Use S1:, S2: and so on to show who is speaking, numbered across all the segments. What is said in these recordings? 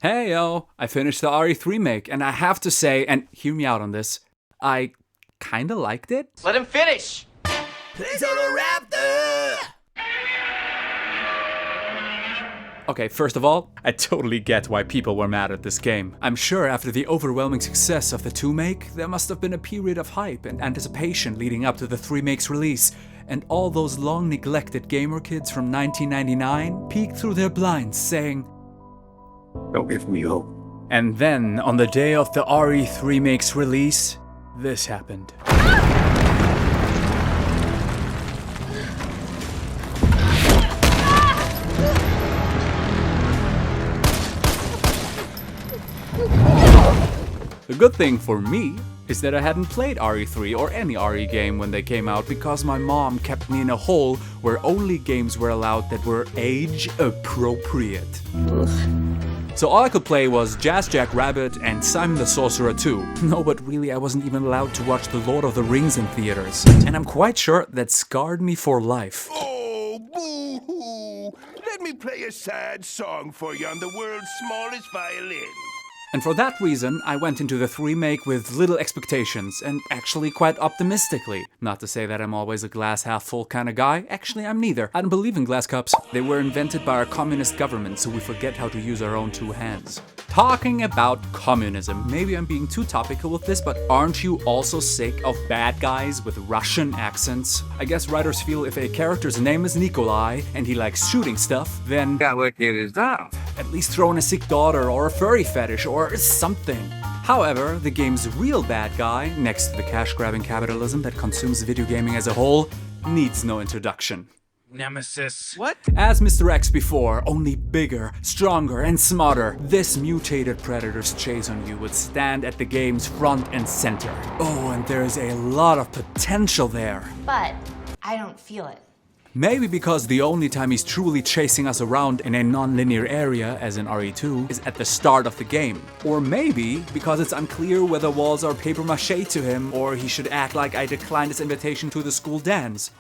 S1: Hey yo, I finished the RE3 Make, and I have to say, and hear me out on this, I kinda liked it.
S2: Let him finish!
S3: He's on a Raptor!
S1: Okay, first of all, I totally get why people were mad at this game. I'm sure after the overwhelming success of the 2 Make, there must have been a period of hype and anticipation leading up to the 3 Make's release, and all those long-neglected gamer kids from 1999 peeked through their blinds saying,
S3: Don't give me hope.
S1: and then, on the day of the RE3 Make's release, this happened. The good thing for me is that I hadn't played RE3 or any RE game when they came out because my mom kept me in a hole where only games were allowed that were age appropriate. So all I could play was Jazz Jack Rabbit and Simon the Sorcerer 2. No, but really I wasn't even allowed to watch The Lord of the Rings in theaters. And I'm quite sure that scarred me for life.
S3: Oh, boo-hoo! Let me play a sad song for you on the world's smallest violin.
S1: And for that reason, I went into the 3 Make with little expectations, and actually quite optimistically. Not to say that I'm always a glass half full kind of guy, actually I'm neither. I don't believe in glass cups. They were invented by our communist government, so we forget how to use our own 2 hands. Talking about communism, maybe I'm being too topical with this, but aren't you also sick of bad guys with Russian accents? I guess writers feel if a character's name is Nikolai, and he likes shooting stuff, then
S4: Got what it is down.
S1: at least throw in a sick daughter or a furry fetish or something. However, the game's real bad guy, next to the cash-grabbing capitalism that consumes video gaming as a whole, needs no introduction.
S4: Nemesis.
S2: What?
S1: As Mr. X before, only bigger, stronger, and smarter, this mutated predator's chase on you would stand at the game's front and center. Oh, and there's a lot of potential there.
S5: But I don't feel it.
S1: Maybe because the only time he's truly chasing us around in a non-linear area, as in RE2, is at the start of the game. Or maybe because it's unclear whether walls are papier-mâché to him, or he should act like I declined his invitation to the school dance.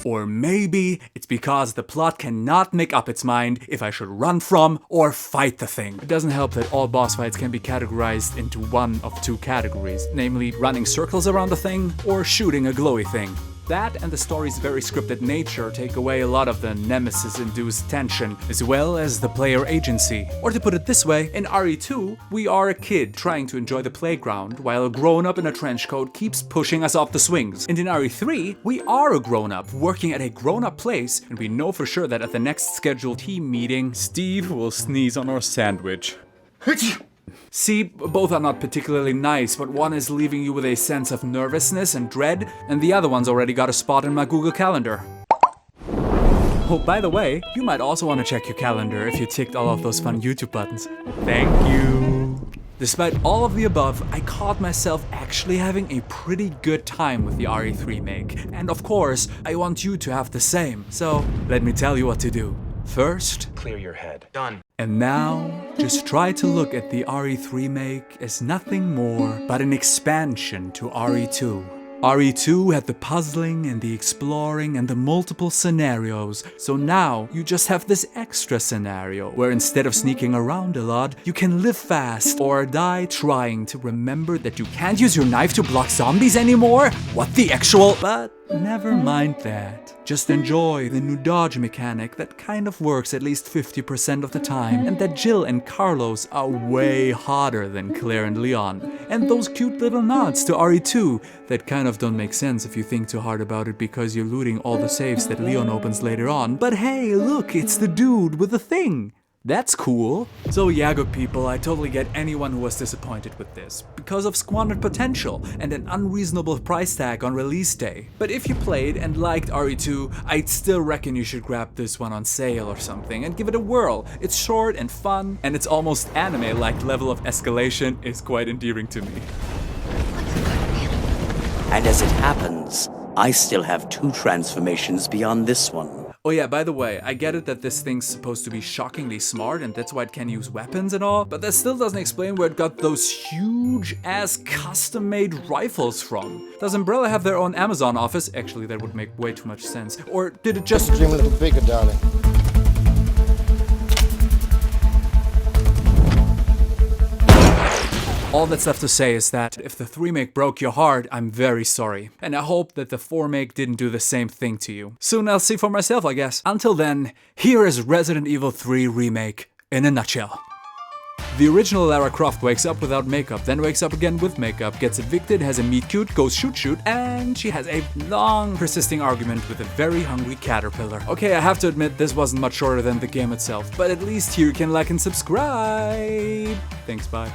S1: Or maybe it's because the plot cannot make up its mind if I should run from or fight the thing. It doesn't help that all boss fights can be categorized into one of 2 categories, namely running circles around the thing or shooting a glowy thing. That and the story's very scripted nature take away a lot of the Nemesis-induced tension, as well as the player agency. Or to put it this way, in RE2, we are a kid trying to enjoy the playground, while a grown-up in a trench coat keeps pushing us off the swings. And in RE3, we are a grown-up working at a grown-up place, and we know for sure that at the next scheduled team meeting, Steve will sneeze on our sandwich. See, both are not particularly nice, but one is leaving you with a sense of nervousness and dread, and the other one's already got a spot in my Google Calendar. Oh, by the way, you might also want to check your calendar if you ticked all of those fun YouTube buttons. Thank you! Despite all of the above, I caught myself actually having a pretty good time with the RE3 Make, and of course, I want you to have the same, so let me tell you what to do. First,
S4: Clear your head. Done.
S1: and now, just try to look at the RE3 Make as nothing more but an expansion to RE2. RE2 had the puzzling and the exploring and the multiple scenarios, so now you just have this extra scenario where instead of sneaking around a lot, you can live fast or die trying to remember that you can't use your knife to block zombies anymore? What the actual? But never mind that. Just enjoy the new dodge mechanic that kind of works at least 50% of the time, and that Jill and Carlos are way hotter than Claire and Leon. And those cute little nods to RE2 that kind of don't make sense if you think too hard about it because you're looting all the safes that Leon opens later on. But hey, look, it's the dude with the thing. That's cool. So yeah, good people, I totally get anyone who was disappointed with this, because of squandered potential and an unreasonable price tag on release day. But if you played and liked RE2, I'd still reckon you should grab this one on sale or something and give it a whirl. It's short and fun, and its almost anime-like level of escalation is quite endearing to me.
S6: And as it happens, I still have 2 transformations beyond this one.
S1: Oh yeah, by the way, I get it that this thing's supposed to be shockingly smart and that's why it can use weapons and all, but that still doesn't explain where it got those huge-ass custom-made rifles from. Does Umbrella have their own Amazon office? Actually, that would make way too much sense. Or did it just...
S2: Dream a little bigger, darling.
S1: All that's left to say is that if the 3 Make broke your heart, I'm very sorry. And I hope that the 4 Make didn't do the same thing to you. Soon I'll see for myself, I guess. Until then, here is Resident Evil 3 Remake in a nutshell. The original Lara Croft wakes up without makeup, then wakes up again with makeup, gets evicted, has a meet cute, goes shoot, and she has a long, persisting argument with a very hungry caterpillar. Okay, I have to admit this wasn't much shorter than the game itself, but at least here you can like and subscribe. Thanks, bye.